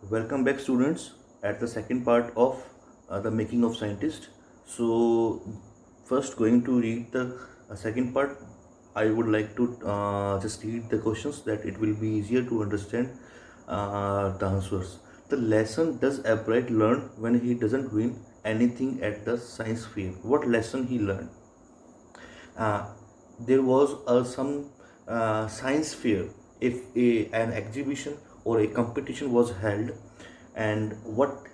Welcome back, students, at the second part of the making of scientist. So, first going to read the second part. I would like to just read the questions that it will be easier to understand the answers. The lesson does Albright learn when he doesn't win anything at the science fair? What lesson he learned? uh, there was some science fair. If an exhibition or a competition was held, and what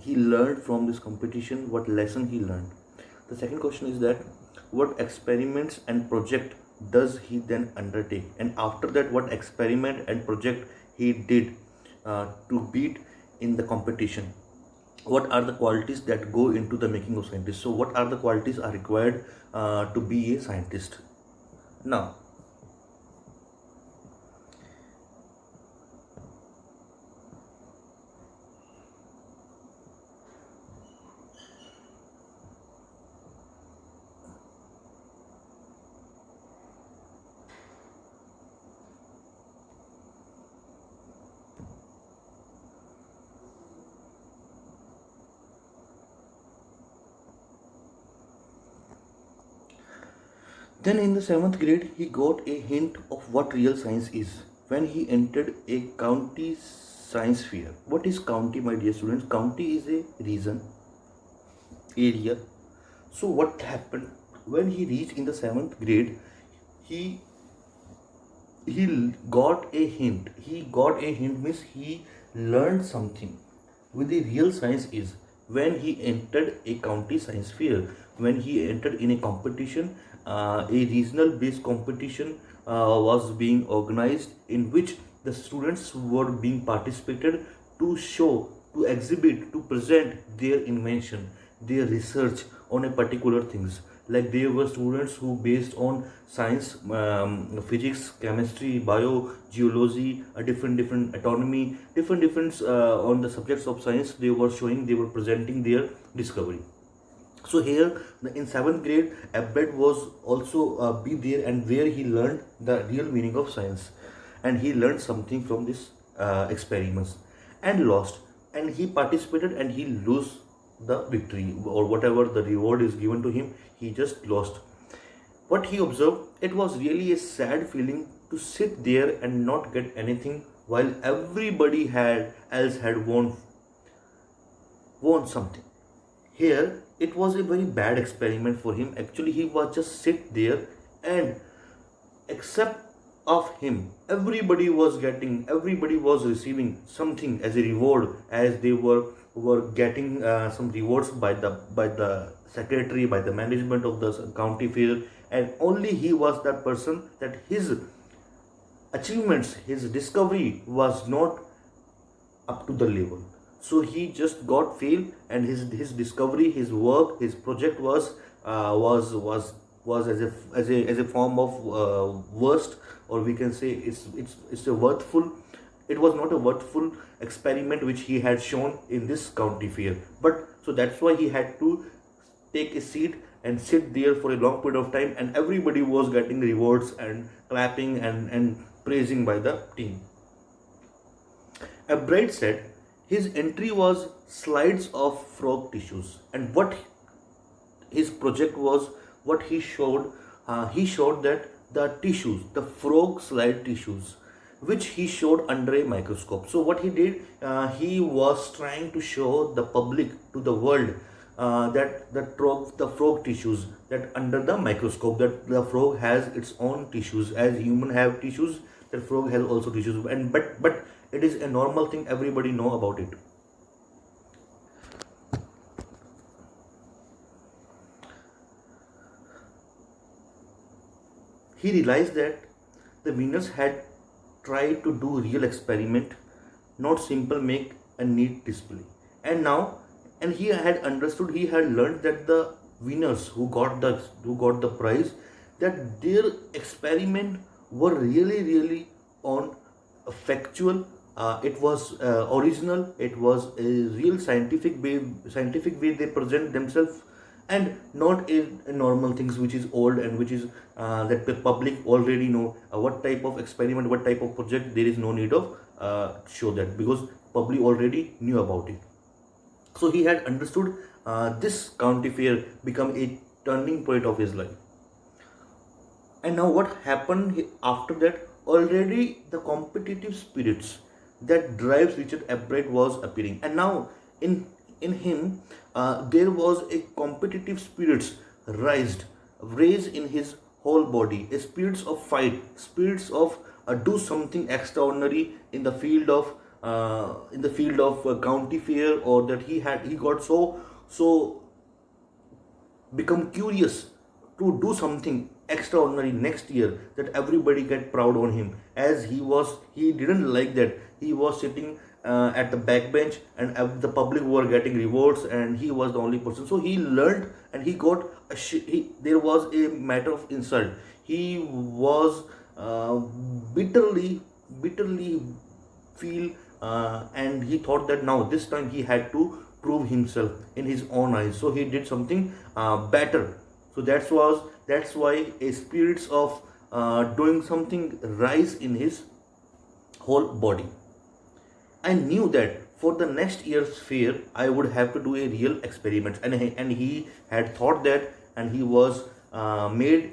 he learned from this competition, what lesson he learned. The second question is that what experiments and project does he then undertake, and after that what experiment and project he did to beat in the competition. What are the qualities that go into the making of scientist? So what are the qualities are required to be a scientist? Now, then in the seventh grade he got a hint of what real science is when he entered a county science fair. What is county, my dear students? County is a region, area. So what happened when he reached in the seventh grade? he he got a hint. He got a hint means he learned something with the real science is when he entered a county science fair, when he entered in a competition. A regional based competition was being organized in which the students were being participated to show, to exhibit, to present their invention, their research on a particular things. Like there were students who based on science, physics, chemistry, bio, geology, different autonomy, different on the subjects of science. They were showing, they were presenting their discovery. So here in seventh grade, Abbott was also be there, and where he learned the real meaning of science, and he learned something from this experiments, and lost, and he participated and he lose the victory, or whatever the reward is given to him, he just lost. What he observed, it was really a sad feeling to sit there and not get anything while everybody had else had won something. Here, it was a very bad experiment for him. Actually, he was just sit there, and except of him, everybody was receiving something as a reward, as they were getting some rewards by the secretary, by the management of the county fair, and only he was that person that his achievements, his discovery was not up to the level. So he just got failed, and his discovery, his work, his project was as a form of worst, or we can say it's a worthful. It was not a worthful experiment which he had shown in this county fair. But so that's why he had to take a seat and sit there for a long period of time, and everybody was getting rewards and clapping and praising by the team. Albright said his entry was slides of frog tissues, and what his project was, what he showed that the tissues, the frog slide tissues, which he showed under a microscope. So what he did, he was trying to show the public, to the world, that the frog tissues, that under the microscope, that the frog has its own tissues, as human have tissues, that frog has also tissues. And but it is a normal thing, everybody know about it. He realized that the winners had tried to do real experiment, not simple make a neat display. And now, and he had understood, he had learned that the winners who got the prize, that their experiment were really on a factual. It was original. It was a real scientific way they present themselves, and not a normal things which is old, and which is that the public already know what type of experiment, what type of project there is no need of show that, because public already knew about it. So he had understood this county fair become a turning point of his life. And now what happened after that? Already the competitive spirits that drives Richard Albright was appearing, and now in in him there was a competitive spirits raised raised in his whole body, a spirits of fight, spirits of do something extraordinary in the field of county fair, or that he got so become curious to do something extraordinary next year, that everybody get proud on him, as he didn't like that he was sitting at the back bench, and the public were getting rewards and he was the only person. So he learned, and he got there was a matter of insult. He was bitterly feel, and he thought that now this time he had to prove himself in his own eyes, so he did something better. So that's why a spirits of doing something rise in his whole body. I knew that for the next year's fair I would have to do a real experiment, and he had thought that, and he was made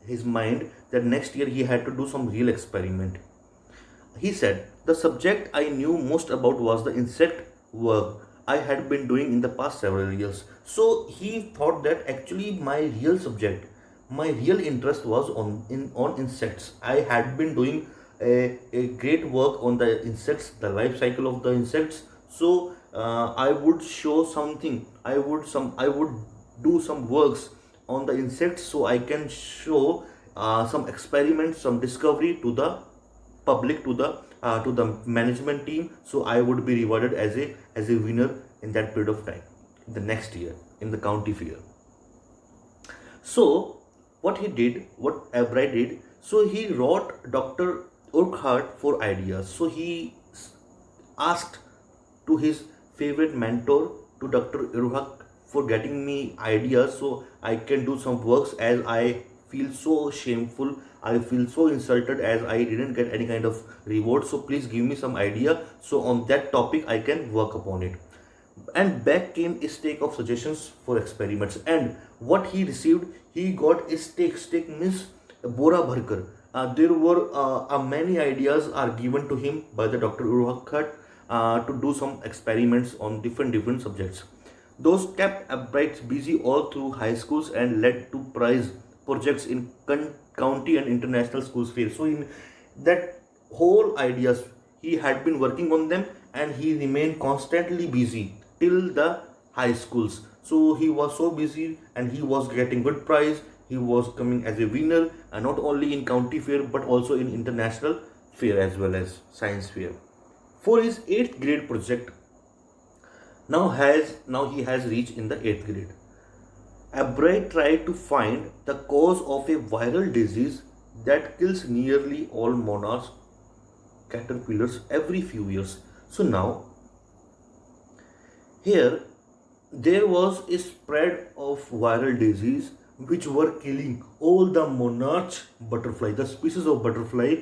his mind that next year he had to do some real experiment. He said, the subject I knew most about was the insect work I had been doing in the past several years. So he thought that actually my real subject, my real interest was on insects. I had been doing a great work on the insects, the life cycle of the insects. So I would show something. I would do some works on the insects, so I can show some experiments, some discovery to the public, to the management team. So I would be rewarded as a winner in that period of time, the next year in the county fair. So what Albright did, so he wrote Dr. Urquhart for ideas. So he asked to his favorite mentor, to Dr. Urquhart, for getting me ideas so I can do some works, as I feel so shameful, I feel so insulted as I didn't get any kind of reward. So please give me some idea, so on that topic I can work upon it. And back came a stake of suggestions for experiments, and what he received, he got a stake means bora bharkar. There were many ideas are given to him by the Dr. Urquhart to do some experiments on different subjects. Those kept Albright busy all through high schools and led to prize projects in county and international schools fair. So in that whole ideas, he had been working on them, and he remained constantly busy till the high schools. So he was so busy, and he was getting good prize. He was coming as a winner, and not only in county fair but also in international fair as well as science fair. For his 8th grade project, now he has reached in the 8th grade. Albright tried to find the cause of a viral disease that kills nearly all monarch caterpillars every few years. So now here there was a spread of viral disease which were killing all the monarch butterfly, the species of butterfly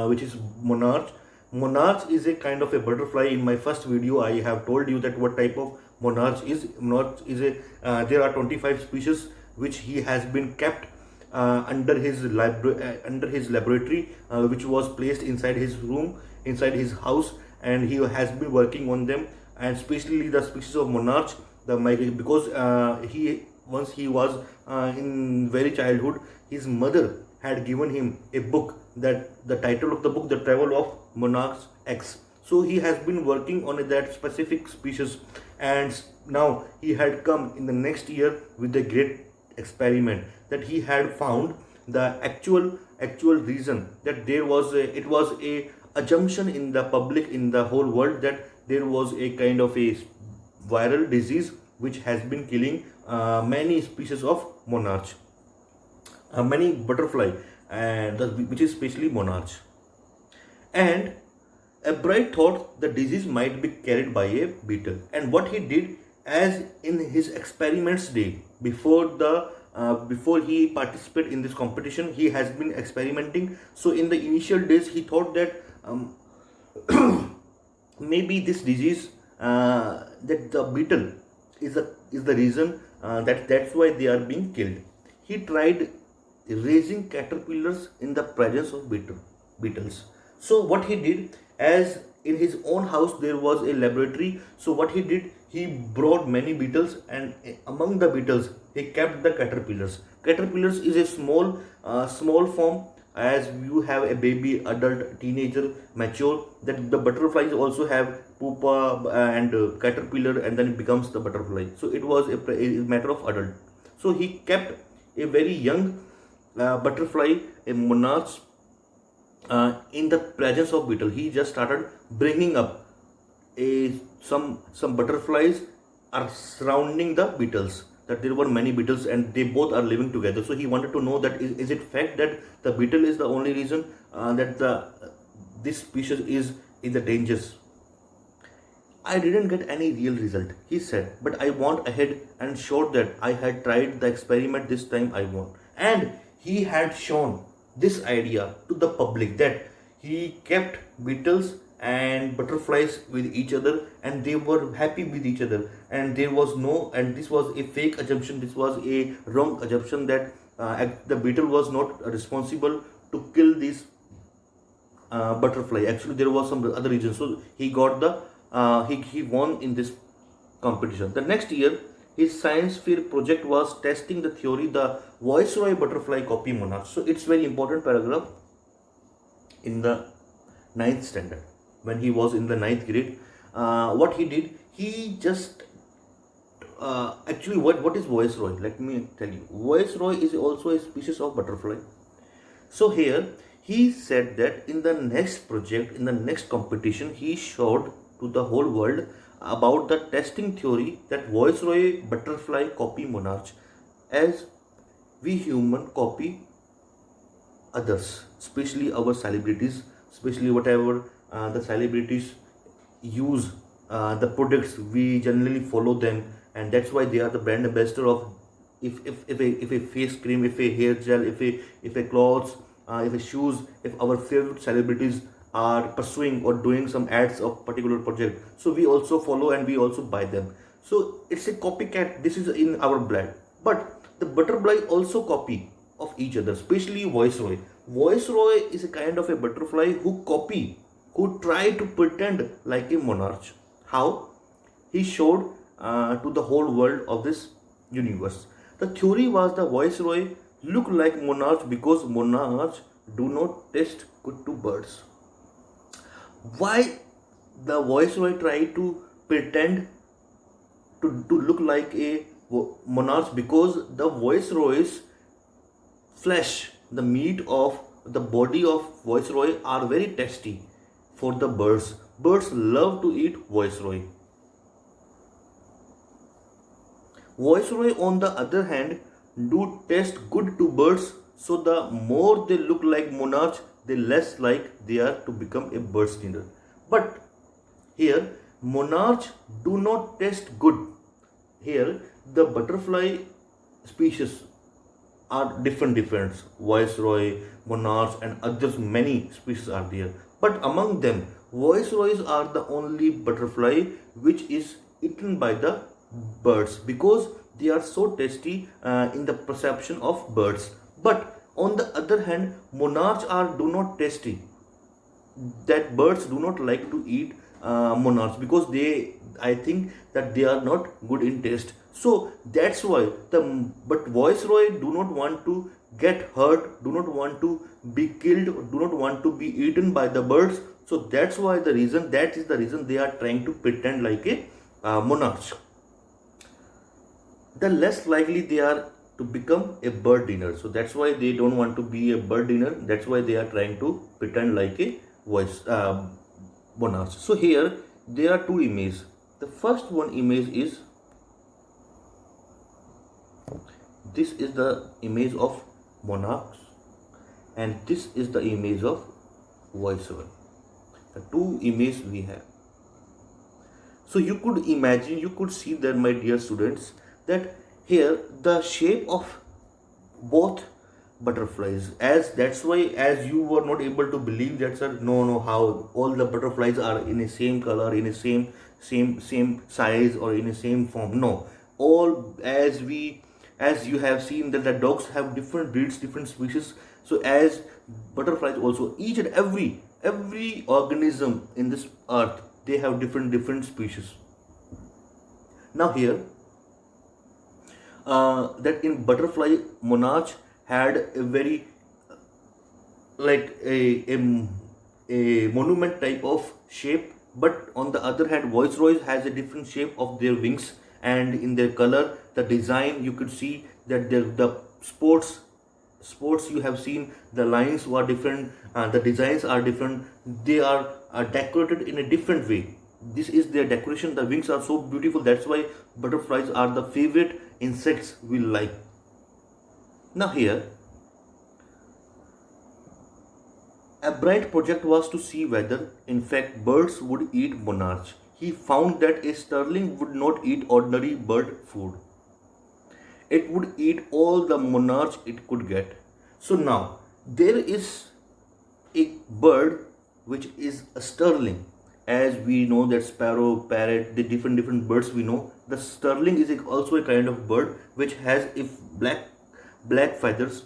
which is monarch. Monarch is a kind of a butterfly. In my first video I have told you that what type of monarch is. Monarch is a there are 25 species which he has been kept under his laboratory, which was placed inside his room, inside his house, and he has been working on them. And especially the species of monarch, because he once he was in very childhood, his mother had given him a book, that the title of the book, The Travel of Monarch X. So he has been working on that specific species, and now he had come in the next year with a great experiment, that he had found the actual reason, that there was it was a assumption in the public, in the whole world, that there was a kind of a viral disease which has been killing many species of monarch, many butterfly, and which is especially monarch. And Albright thought the disease might be carried by a beetle. And what he did, as in his experiments day, before he participated in this competition, he has been experimenting. So in the initial days, he thought that Maybe this disease, that the beetle is the reason, that's why they are being killed. He tried raising caterpillars in the presence of beetles. So what he did, as in his own house there was a laboratory, so what he did, he brought many beetles, and among the beetles he kept the caterpillars. Caterpillars is a small form, as you have a baby, adult, teenager, mature, that the butterflies also have pupa and caterpillar, and then it becomes the butterfly. So it was a matter of adult. So he kept a very young butterfly, a monarch, in the presence of beetle. He just started bringing up some butterflies are surrounding the beetles, that there were many beetles and they both are living together. So he wanted to know that is it fact that the beetle is the only reason that this species is in the dangers. I didn't get any real result, he said, but I went ahead and showed that I had tried the experiment this time I won. And he had shown this idea to the public, that he kept beetles and butterflies with each other and they were happy with each other, and there was no, and this was a fake assumption, this was a wrong assumption, that the beetle was not responsible to kill these butterfly. Actually there was some other reason. So he got the he won in this competition. The next year his science fair project was testing the theory, the Viceroy butterfly copy monarch. So it's very important paragraph in the ninth standard, when he was in the ninth grade. What he did, he just actually, what is Viceroy? Let me tell you. Viceroy is also a species of butterfly. So here he said that in the next project, in the next competition, he showed to the whole world about the testing theory that Viceroy butterfly copy monarch, as we human copy others, especially our celebrities, especially whatever the celebrities use, the products, we generally follow them, and that's why they are the brand ambassador of, if a face cream, if a hair gel, if a clothes, if a shoes, if our favorite celebrities are pursuing or doing some ads of particular project, so we also follow and we also buy them. So it's a copycat, this is in our blood. But the butterfly also copy of each other, especially Viceroy. Viceroy is a kind of a butterfly who copy, who try to pretend like a monarch. How? He showed to the whole world of this universe. The theory was the Viceroy look like monarch because monarchs do not taste good to birds. Why the Viceroy tried to pretend to look like a monarch? Because the Viceroy's flesh, the meat of the body of Viceroy are very tasty for the birds. Birds love to eat Viceroy. Viceroy, on the other hand, do taste good to birds, so the more they look like monarch, the less like they are to become a bird stealer. But here, monarch do not taste good. Here, the butterfly species are different. Viceroy, monarchs, and others, many species are there. But among them, viceroys are the only butterfly which is eaten by the birds, because they are so tasty in the perception of birds. But on the other hand, monarchs are do not tasty, that birds do not like to eat monarchs, because they, I think that they are not good in taste. So that's why the, but viceroy do not want to get hurt, do not want to be killed, do not want to be eaten by the birds. So that's why the reason, that is the reason they are trying to pretend like a monarch. The less likely they are to become a bird dinner. So that's why they don't want to be a bird dinner. That's why they are trying to pretend like a voice monarch. So here there are two images. The first one image is, this is the image of monarchs, and this is the image of viceroy. The two images we have. So you could imagine, you could see that, my dear students, that here the shape of both butterflies. As that's why, as you were not able to believe that, sir, no, how all the butterflies are in the same color, in the same size, or in the same form. No, all, as you have seen that the dogs have different breeds, different species. So as butterflies also, each and every organism in this earth, they have different species. Now here, that in butterfly, monarch had a very, like a monument type of shape, but on the other hand, Viceroy has a different shape of their wings, and in their color, the design, you could see that the sports you have seen, the lines were different, the designs are different, they are decorated in a different way. This is their decoration, the wings are so beautiful. That's why butterflies are the favorite insects we like. Now here, a bright project was to see whether, in fact, birds would eat monarch. He found that a starling would not eat ordinary bird food. It would eat all the monarch it could get. So now, there is a bird which is a starling. As we know that sparrow, parrot, the different birds we know. The starling is also a kind of bird which has if black feathers.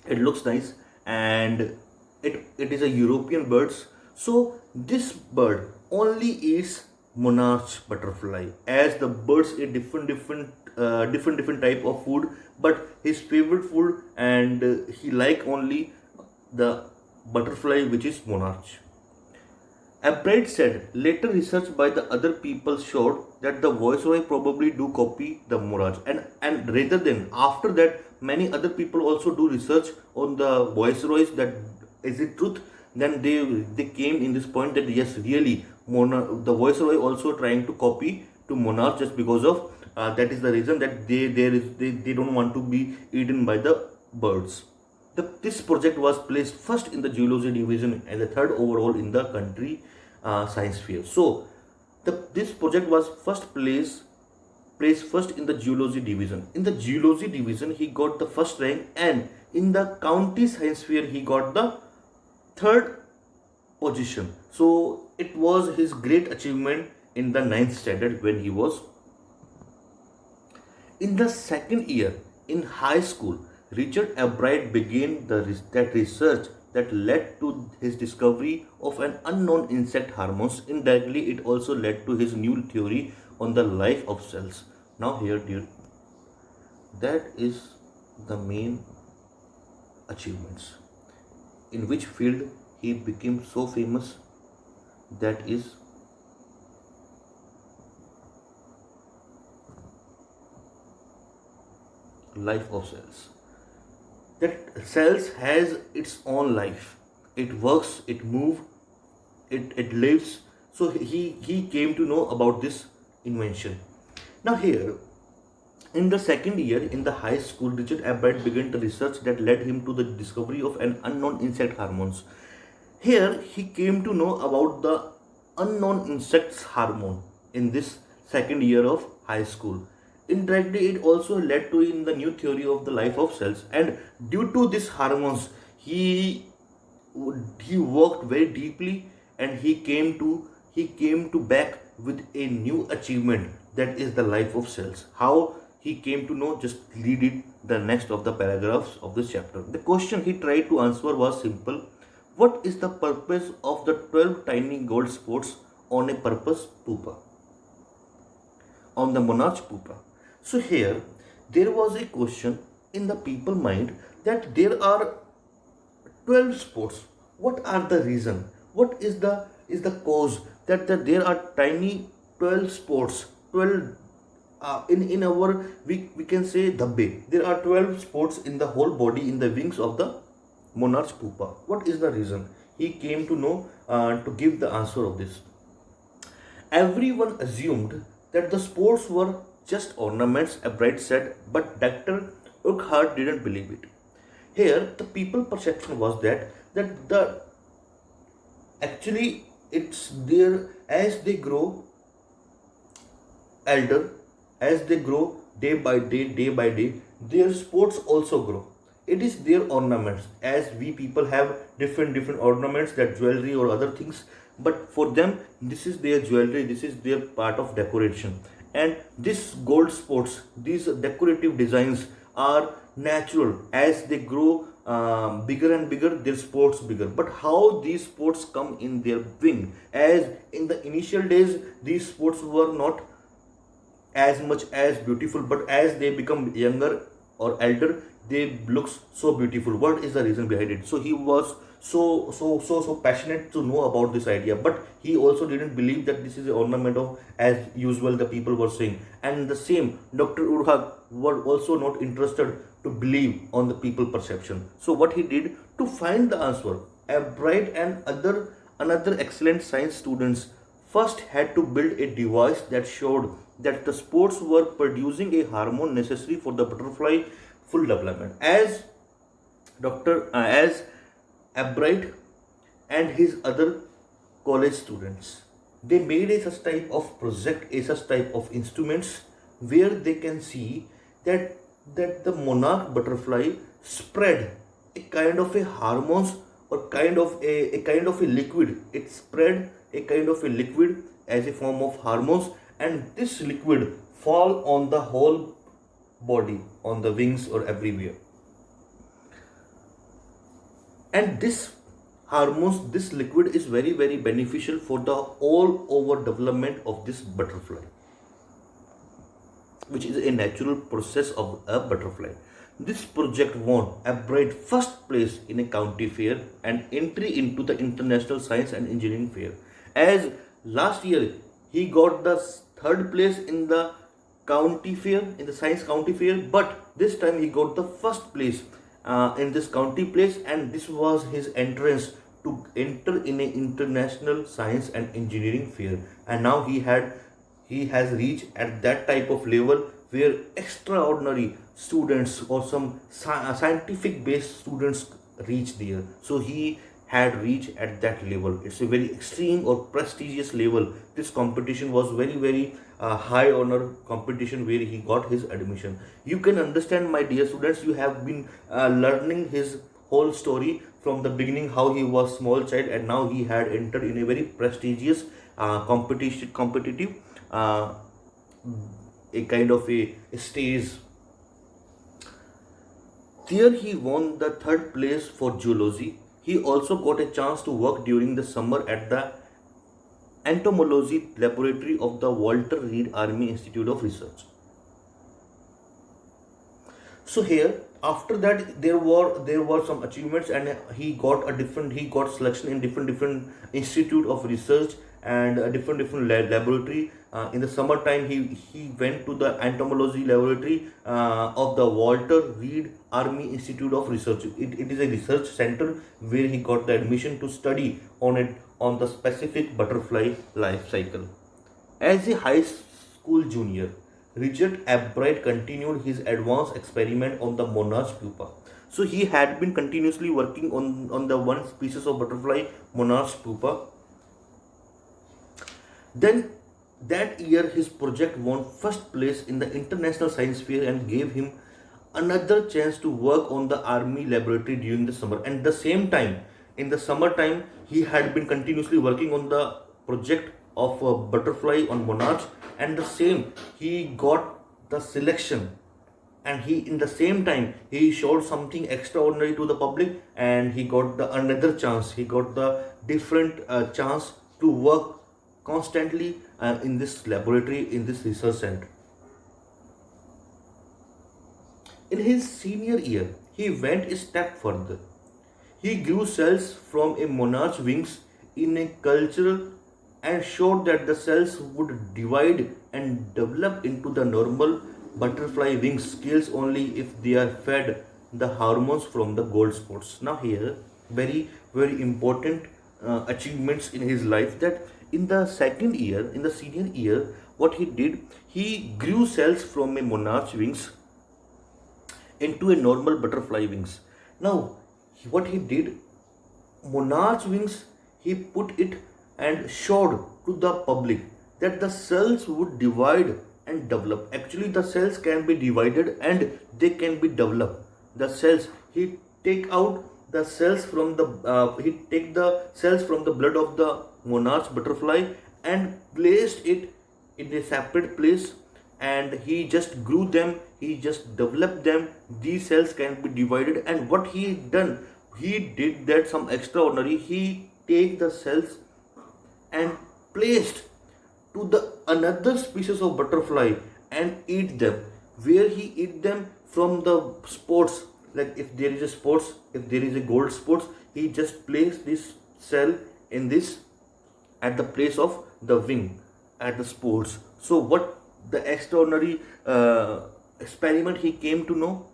It looks nice, and it is a European birds. So this bird only eats monarch butterfly, as the birds eat different type of food, but his favorite food, and he like only the butterfly which is monarch. Abrade said later research by the other people showed that the Viceroy probably do copy the monarch, and rather than after that many other people also do research on the Viceroys, that is it truth. Then they came in this point that yes, really the Viceroy also trying to copy to monarch, just because of that is the reason that they don't want to be eaten by the birds. This project was placed first in the geology division and the third overall in the country science fair. So this project was placed first in the geology division. In the geology division, he got the first rank, and in the county science fair, he got the third position. So it was his great achievement in the ninth standard when he was in the second year in high school. Richard Albright began that research that led to his discovery of an unknown insect hormones. Indirectly, it also led to his new theory on the life of cells. Now here, dear, that is the main achievements. In which field he became so famous? That is life of cells. That cells has its own life. It works, it moves, it lives. So he came to know about this invention. Now here, in the second year in the high school, Richard Abbott began the research that led him to the discovery of an unknown insect hormones. Here he came to know about the unknown insects hormone in this second year of high school. Indirectly, it also led to in the new theory of the life of cells. And due to these hormones, he worked very deeply, and he came to back with a new achievement, that is the life of cells. How he came to know, just read it the next of the paragraphs of this chapter. The question he tried to answer was simple: what is the purpose of the 12 tiny gold spots on a purpose pupa, on the monarch pupa? So here there was a question in the people mind that there are 12 spots. What are the reason? What is the cause that there are tiny 12 spots? 12 in our, we can say dabbe. There are 12 spots in the whole body, in the wings of the monarch pupa. What is the reason? He came to know to give the answer of this. Everyone assumed that the spots were just ornaments, Albright said, but Dr. Urquhart didn't believe it. Here, the people perception was that the actually it's there as they grow elder, as they grow day by day, their sports also grow. it is their ornaments, as we people have different ornaments, that jewelry or other things, but for them this is their jewelry, this is their part of decoration. And this gold spots, these decorative designs are natural. As they grow bigger and bigger, their spots bigger. But how these spots come in their wing? As in the initial days, these spots were not as much as beautiful, but as they become younger or elder, they looks so beautiful. What is the reason behind it? So he was so passionate to know about this idea, but he also didn't believe that this is an ornament of, as usual the people were saying. And the same Dr. Urhag were also not interested to believe on the people perception. So what he did to find the answer, a bright and another excellent science students first had to build a device that showed that the spores were producing a hormone necessary for the butterfly full development. As Albright and his other college students, they made a such type of project, a such type of instruments where they can see that the monarch butterfly spread a kind of a hormones, or kind of a liquid. It spread a kind of a liquid as a form of hormones, and this liquid fall on the whole body, on the wings or everywhere. And this hormones, this liquid is very beneficial for the all over development of this butterfly, which is a natural process of a butterfly. This project won Albright first place in a county fair and entry into the International Science and Engineering Fair. As last year he got the third place in the county fair, in the science county fair, but this time he got the first place in this county place, and this was his entrance to enter in an international science and engineering fair. And now he has reached at that type of level where extraordinary students or some scientific based students reach there. So he had reached at that level. It's a very extreme or prestigious level. This competition was very high honor competition where he got his admission. You can understand, my dear students, you have been learning his whole story from the beginning, how he was small child and now he had entered in a very prestigious competitive a kind of a stage. There he won the third place for zoology. He also got a chance to work during the summer at the entomology laboratory of the Walter Reed Army Institute of Research. So here, after that, there were some achievements, and he got selection in different institute of research and a different laboratory. In the summertime, he went to the entomology laboratory of the Walter Reed Army Institute of Research. It is a research center where he got the admission to study on the specific butterfly life cycle. As a high school junior, Richard Albright continued his advanced experiment on the monarch pupa. So he had been continuously working on the one species of butterfly, monarch pupa. Then that year his project won first place in the International Science Fair and gave him another chance to work on the army laboratory during the summer. And the same time, in the summertime, he had been continuously working on the project of a butterfly on monarch, and the same he got the selection, and he in the same time he showed something extraordinary to the public, and he got the another chance, he got the different chance to work constantly in this laboratory, in this research center. In his senior year, he went a step further. He grew cells from a monarch's wings in a cultural and showed that the cells would divide and develop into the normal butterfly wing scales only if they are fed the hormones from the gold spots. Now here, very important achievements in his life, that in the second year, in the senior year, what he did, he grew cells from a monarch's wings into a normal butterfly wings. Now, what he did, monarch wings, he put it and showed to the public that the cells would divide and develop. Actually, the cells can be divided and they can be developed. The cells, he take out the cells from the he take the cells from the blood of the monarch's butterfly and placed it in a separate place, and he just grew them, he just developed them. These cells can be divided, and what he done, he did that some extraordinary. He take the cells and placed to the another species of butterfly and eat them, where he eat them from the spots. Like if there is a spots, if there is a gold spots, he just place this cell in this at the place of the wing at the sports. So what the extraordinary experiment he came to know,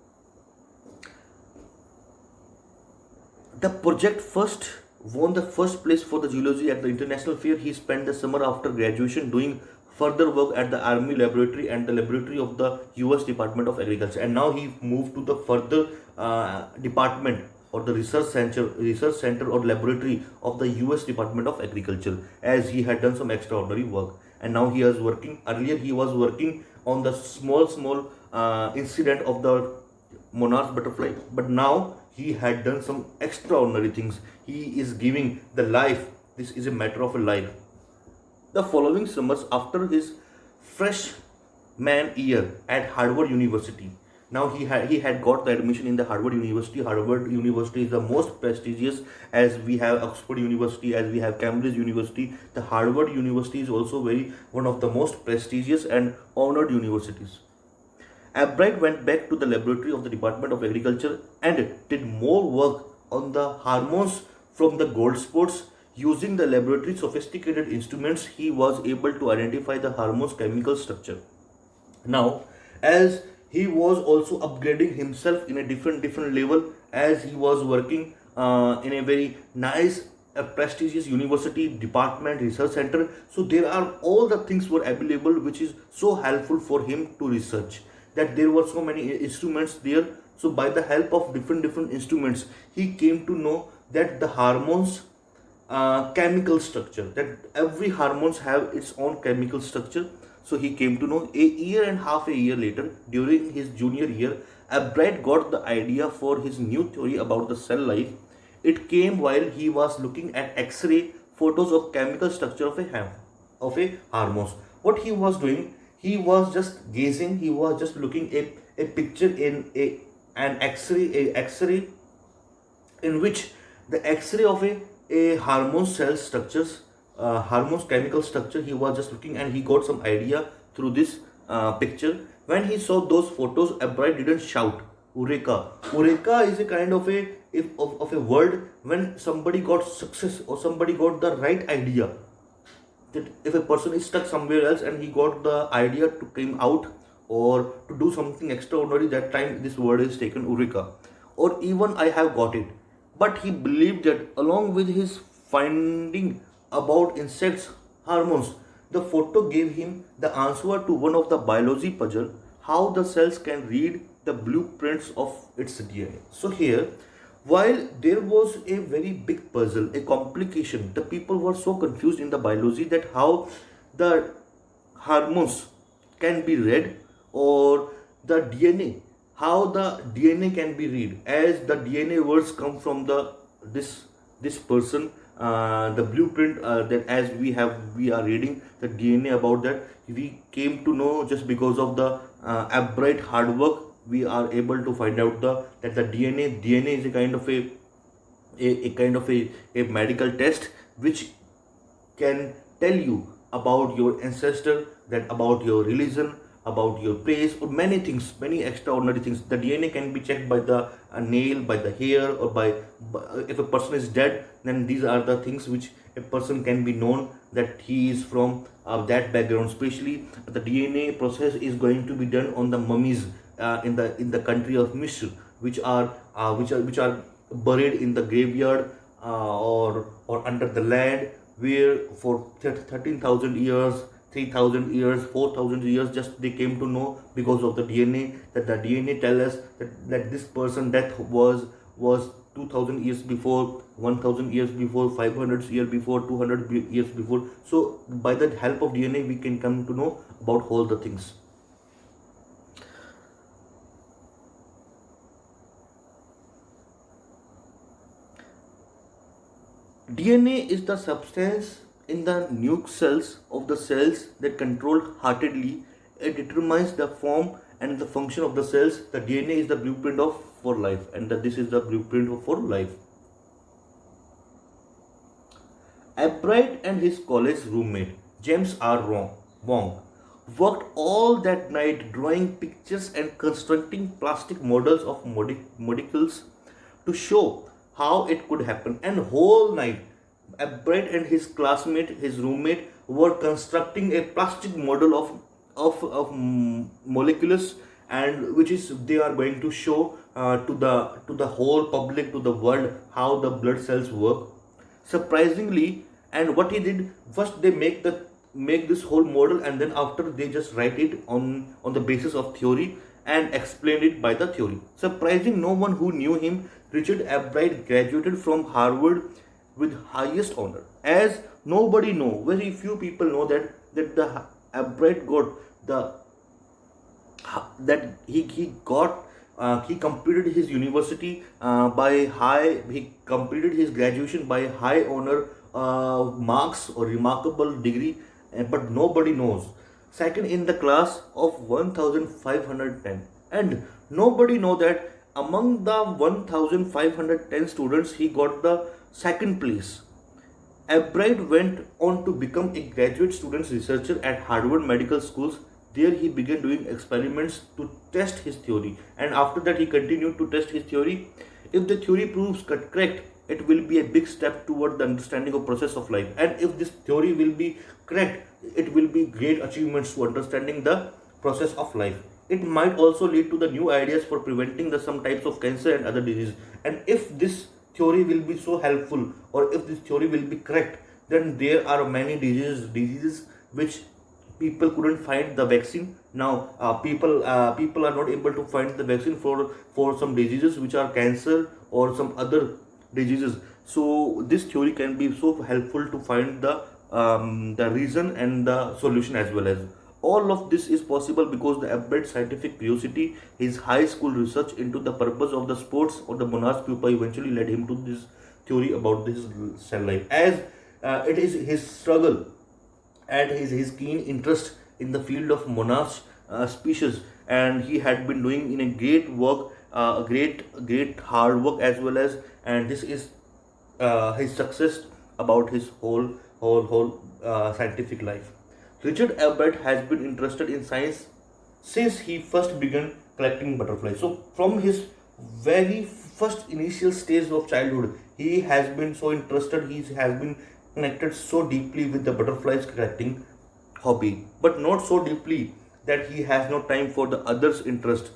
the project first won the first place for the zoology at the international fair. He spent the summer after graduation doing further work at the army laboratory and the laboratory of the US Department of Agriculture, and now he moved to the further department or the research center or laboratory of the US Department of Agriculture, as he had done some extraordinary work. And now he is working, earlier he was working on the small incident of the monarch butterfly, but now he had done some extraordinary things. He is giving the life, this is a matter of a life. The following summers, after his freshman year at Harvard University, now he had got the admission in the Harvard University. Harvard University is the most prestigious, as we have Oxford University, as we have Cambridge University. The Harvard University is also very one of the most prestigious and honored universities. Albright went back to the laboratory of the Department of Agriculture and did more work on the hormones from the gold spots. Using the laboratory's sophisticated instruments, he was able to identify the hormone's chemical structure. Now, as he was also upgrading himself in a different level, as he was working in a very nice prestigious university department research center, so there are all the things were available which is so helpful for him to research, that there were so many instruments there. So by the help of different instruments, he came to know that the hormones chemical structure, that every hormones have its own chemical structure. So he came to know a year later, during his junior year, Albright got the idea for his new theory about the cell life. It came while he was looking at X-ray photos of chemical structure of a hormones. What he was doing, he was just gazing, he was just looking at a picture in an X-ray in which the X-ray of a hormone cell structures, hormones chemical structure, he was just looking, and he got some idea through this picture. When he saw those photos, Albright didn't shout Eureka. Eureka is a kind of of a word when somebody got success or somebody got the right idea. That if a person is stuck somewhere else and he got the idea to come out or to do something extraordinary, that time this word is taken Eureka. Or even I have got it. But he believed that along with his finding about insects hormones, the photo gave him the answer to one of the biology puzzle, how the cells can read the blueprints of its DNA. So here, while there was a very big puzzle, a complication, the people were so confused in the biology that how the hormones can be read, or the DNA, how the DNA can be read, as the DNA words come from the this person, the blueprint that as we are reading the DNA about that, we came to know just because of the Albright hard work. We are able to find out that the DNA is a kind of a medical test which can tell you about your ancestor, that about your religion, about your place, or many things, many extraordinary things. The DNA can be checked by the nail, by the hair, or by if a person is dead, then these are the things which a person can be known that he is from that background. Especially the DNA process is going to be done on the mummies in the country of Misr, which are buried in the graveyard or under the land, where for 13,000 years, 3,000 years, 4,000 years, just they came to know because of the DNA, that the DNA tell us that this person death was 2,000 years before, 1,000 years before, 500 years before, 200 years before. So by the help of DNA, we can come to know about all the things. DNA is the substance in the nuke cells of the cells that control heartedly. It determines the form and the function of the cells. The DNA is the blueprint of for life, and this is the blueprint for life. Albright and his college roommate, James R. Wong, worked all that night drawing pictures and constructing plastic models of molecules to show how it could happen. And whole night, Albright and his classmate, his roommate, were constructing a plastic model of molecules, and which is they are going to show to the whole public, to the world, how the blood cells work. Surprisingly, and what he did first, they make this whole model, and then after they just write it on the basis of theory and explain it by the theory. Surprising no one who knew him, Richard Albright graduated from Harvard with highest honor. As nobody know, very few people know that the Albright got the that he got he completed his university by high he completed his graduation by high honor marks or remarkable degree, but nobody knows. Second in the class of 1510, and nobody know that among the 1510 students he got the second place. Albright went on to become a graduate student researcher at Harvard Medical Schools. There he began doing experiments to test his theory, and after that he continued to test his theory. If the theory proves correct, it will be a big step toward the understanding of process of life. And if this theory will be correct, it will be great achievements to understanding the process of life. It might also lead to the new ideas for preventing the some types of cancer and other diseases. And if this theory will be so helpful, or if this theory will be correct, then there are many diseases which people couldn't find the vaccine. Now people are not able to find the vaccine for some diseases which are cancer or some other diseases. So this theory can be so helpful to find the reason and the solution as well. As all of this is possible because the Albright scientific curiosity, his high school research into the purpose of the sports or the monarch pupa eventually led him to this theory about this cell life. As it is his struggle and his keen interest in the field of monarch species, and he had been doing in a great work, great hard work as well as, and this is his success about his whole scientific life. Richard Albright has been interested in science since he first began collecting butterflies. So from his very first initial stage of childhood, he has been so interested. He has been connected so deeply with the butterflies collecting hobby, but not so deeply that he has no time for the others' interest.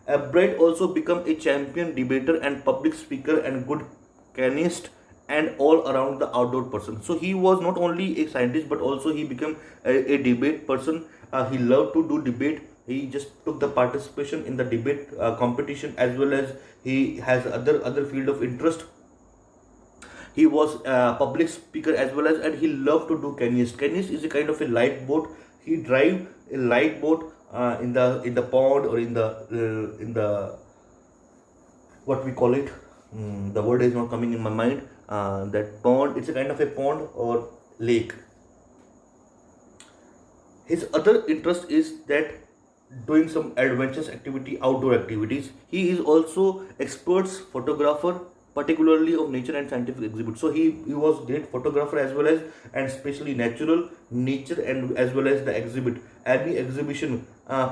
Albright also became a champion debater and public speaker and good canist and all around the outdoor person. So he was not only a scientist but also he became a debate person. He loved to do debate. He just took the participation in the debate competition, as well as he has other field of interest. He was a public speaker as well as, and he loved to do canoeist. Canoeist is a kind of a light boat. He drive a light boat in the pond or in the what we call it. The word is not coming in my mind. That pond. It's a kind of a pond or lake. His other interest is that doing some adventurous activity, outdoor activities. He is also experts photographer, particularly of nature and scientific exhibits. So he was great photographer as well as, and especially natural nature and as well as the exhibit. Any exhibition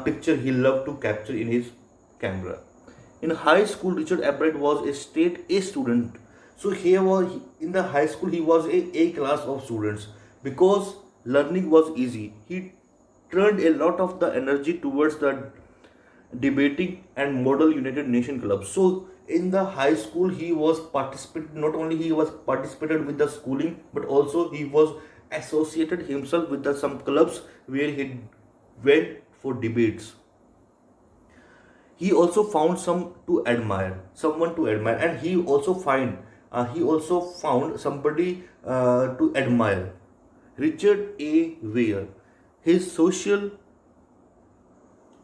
picture he loved to capture in his camera. In high school, Richard Albright was a straight A student. So here was in the high school he was a class of students because learning was easy. He turned a lot of the energy towards the debating and model United Nation club. So in the high school he was participated, not only he was participated with the schooling, but also he was associated himself with the some clubs where he went for debates. He also found someone to admire, and he also found somebody to admire. Richard A. Weir, his social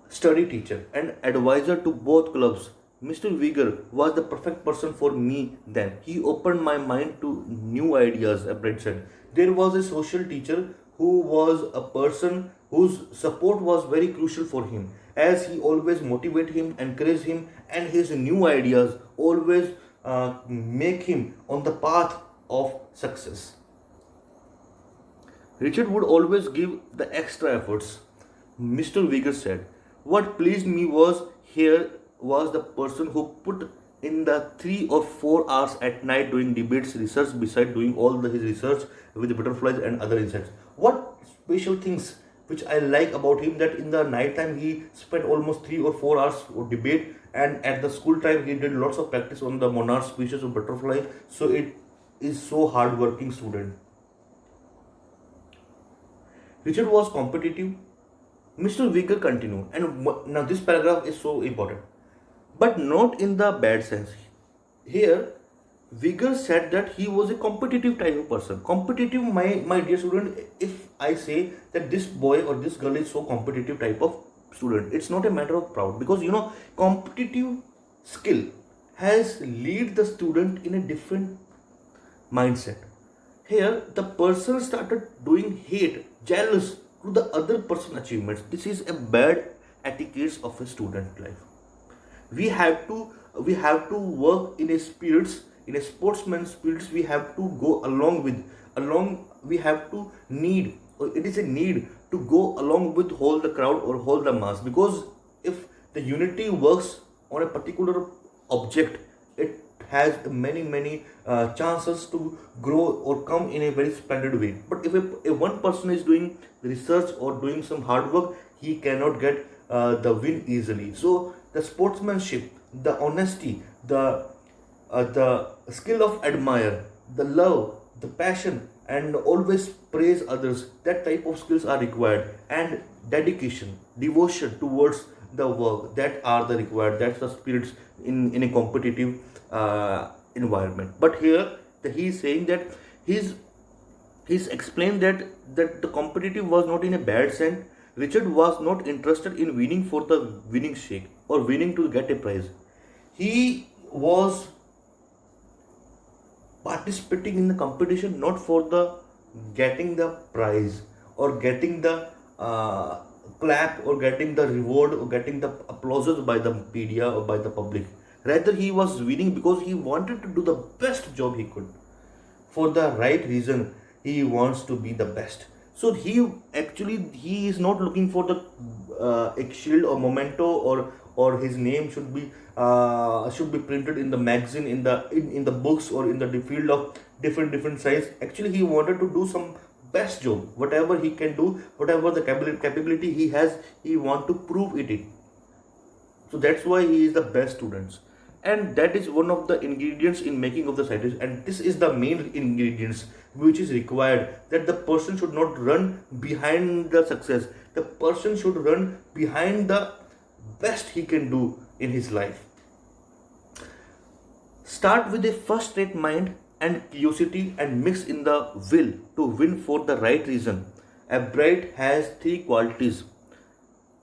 study teacher and advisor to both clubs, Mr. Uyghur was the perfect person for me then. He opened my mind to new ideas, Brett said. There was a social teacher who was a person whose support was very crucial for him, as he always motivated him, encouraged him, and his new ideas always make him on the path of success. Richard would always give the extra efforts. Mr. Uyghur said, what pleased me was here was the person who put in the 3 or 4 hours at night doing debates research beside doing all his research with the butterflies and other insects. What special things which I like about him, that in the night time he spent almost 3 or 4 hours for debate, and at the school time he did lots of practice on the monarch species of butterfly. So it is so hard working student. Richard was competitive. Mr. Uyghur continued, and now this paragraph is so important, but not in the bad sense. Here, Uyghur said that he was a competitive type of person. Competitive, my dear student, if I say that this boy or this girl is so competitive type of student, it's not a matter of proud, because competitive skill has lead the student in a different mindset. Here, the person started doing hate, jealous to the other person achievements. This is a bad etiquette of a student life. We have to work in a spirits, in a sportsman spirits. We have to go along. We have to need. It is a need to go along with whole the crowd or whole the mass, because if the unity works on a particular object, it has many chances to grow or come in a very splendid way. But if one person is doing research or doing some hard work, he cannot get the win easily. So the sportsmanship, the honesty, the skill of admire, the love, the passion, and always praise others, that type of skills are required, and dedication, devotion towards the work, that are the required. That's the spirits in a competitive environment. But here he is saying that he's explained that the competitive was not in a bad sense. Richard was not interested in winning for the winning sake or winning to get a prize. He was participating in the competition not for the getting the prize or getting the clap or getting the reward or getting the applauses by the media or by the public. Rather, he was winning because he wanted to do the best job he could. For the right reason, he wants to be the best. So he is not looking for the a shield or memento, or his name should be printed in the magazine, in the books, or in the field of different size. Actually, he wanted to do some best job, whatever he can do, whatever the capability he has, he want to prove it. So that's why he is the best students, and that is one of the ingredients in making of the scientist. And this is the main ingredients which is required, that the person should not run behind the success. The person should run behind the best he can do in his life. Start with a first rate mind and curiosity, and mix in the will to win for the right reason. Albright has 3 qualities.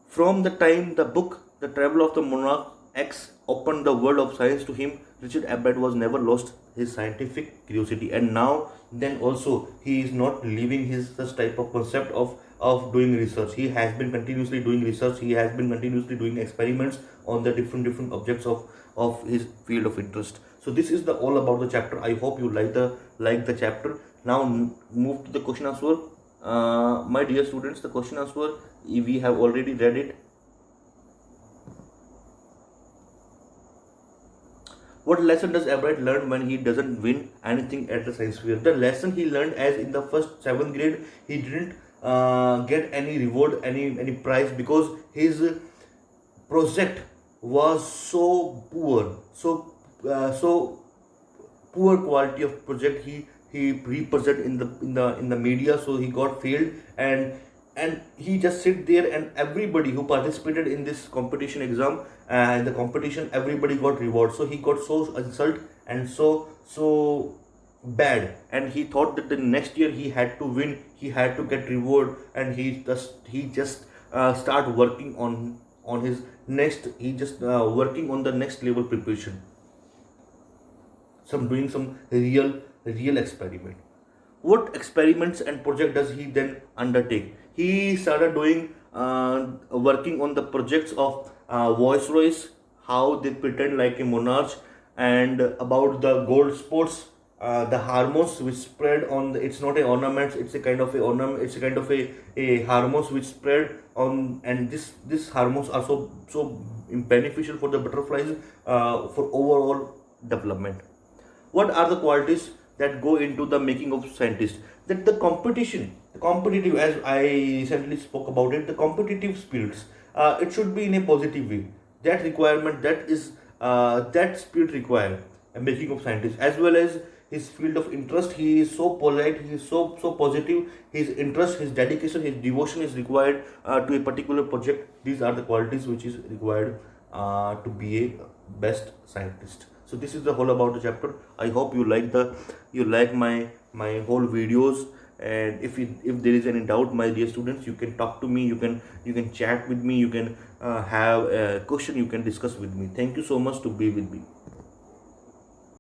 From the time the book The Travel of the Monarch X opened the world of science to him, Richard Albright was never lost his scientific curiosity, and now then also he is not leaving his such type of concept of doing research. He has been continuously doing research. He has been continuously doing experiments on the different objects of his field of interest. So this is the all about the chapter. I hope you like the chapter. Now move to the question answer. My dear students, the question answer, we have already read it. What lesson does Albright learn when he doesn't win anything at the science fair? The lesson he learned, as in the first 7th grade, he didn't get any reward, any prize, because his project was so poor, so poor quality of project he represent in the media. So he got failed, and he just sit there, and everybody who participated in this competition exam and the competition, everybody got reward. So he got so insulted and so bad, and he thought that the next year he had to win, he had to get reward, and he just start working on on his next, he just working on the next level preparation, some doing some real experiment. What experiments and project does he then undertake? He started doing working on the projects of Voice how they pretend like a monarch, and about the gold sports, the hormones which spread on the, it's not a ornament, it's a kind of a ornament, it's a kind of a hormones which spread on, and this hormones are so beneficial for the butterflies, for overall development. What are the qualities that go into the making of scientists? That the competition, the competitive, as I recently spoke about it, the competitive spirits, it should be in a positive way. That requirement, that is that spirit required a making of scientists, as well as his field of interest. He is so polite, he is so positive. His interest, his dedication, his devotion is required to a particular project. These are the qualities which is required to be a best scientist. So this is the whole about the chapter. I hope you like the, you like my whole videos. And if there is any doubt, my dear students, you can talk to me, you can chat with me, you can have a question, you can discuss with me. Thank you so much to be with me.